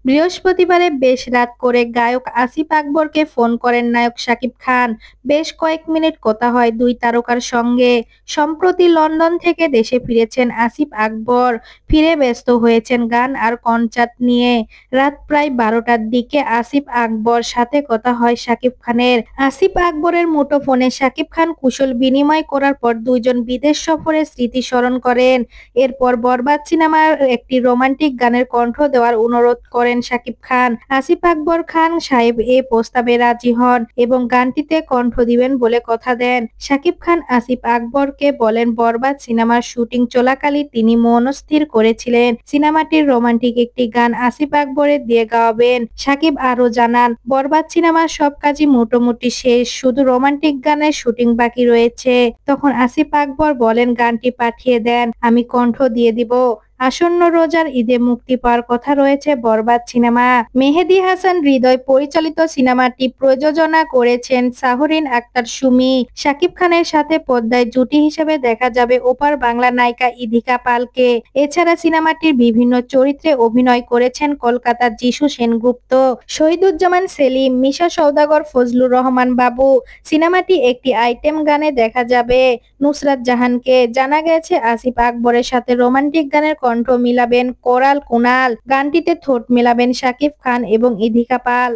বৃহস্পতিবারে বেশ রাত করে গায়ক আসিফ আকবরকে ফোন করেন নায়ক শাকিব খান। বেশ কয়েক মিনিট কথা হয় দুই তারকার সঙ্গে। সম্প্রতি লন্ডন থেকে দেশে ফিরেছেন আসিফ আকবর। ফিরে ব্যস্ত হয়েছেন গান আর কনসার্ট নিয়ে। রাত প্রায় 12টার দিকে আসিফ আকবর সাথে কথা হয় শাকিব খানের। আসিফ আকবরের মুঠোফোনে শাকিব খান কুশল বিনিময় করার পর দুইজন বিদেশ সফরের স্মৃতি স্মরণ করেন। এরপর বরবাদ সিনেমার একটি রোমান্টিক গানের কণ্ঠ দেওয়ার অনুরোধ করেন শাকিব খান। আসিফ আকবর খান সাহেব এ প্রস্তাবে রাজি হন এবং গানটিতে কণ্ঠ দিবেন বলে কথা দেন। শাকিব খান আসিফ আকবরকে বলেন বরবাদ সিনেমার শুটিং চলাকালীন তিনি মনস্থির করেছিলেন সিনেমাটির রোমান্টিক একটি গান আসিফ আকবরের দিয়ে গাওয়াবেন। শাকিব আরো জানান বরবাদ সিনেমার সব কাজই মোটামুটি শেষ, শুধু রোমান্টিক গানের শুটিং বাকি রয়েছে। তখন আসিফ আকবর বলেন গানটি পাঠিয়ে দেন, আমি কণ্ঠ দিয়ে দিব। আসন্ন রোজার ঈদে মুক্তি পাওয়ার কথা রয়েছে বরবাদ সিনেমা। মেহেদী হাসান হৃদয় পরিচালিত সিনেমাটি প্রযোজনা করেছেন শাহরিন আক্তার সুমি। শাকিব খানের সাথে পর্দায় জুটি হিসেবে দেখা যাবে ওপার বাংলা নায়িকা ইধিকা পালকে। এছাড়া সিনেমাটির বিভিন্ন চরিত্রে অভিনয় করেছেন কলকাতার যিশু সেনগুপ্ত, শহীদুজ্জামান সেলিম, মিশা সওদাগর, ফজলুর রহমান বাবু। সিনেমাটি একটি আইটেম গানে দেখা যাবে নুসরাত জাহানকে। জানা গেছে আসিফ আকবরের সাথে রোমান্টিক গানের কণ্ঠ মিলাবেন কোরাল কুনাল। গানটিতে ঠোঁট মেলাবেন শাকিব খান এবং ইধিকা পাল।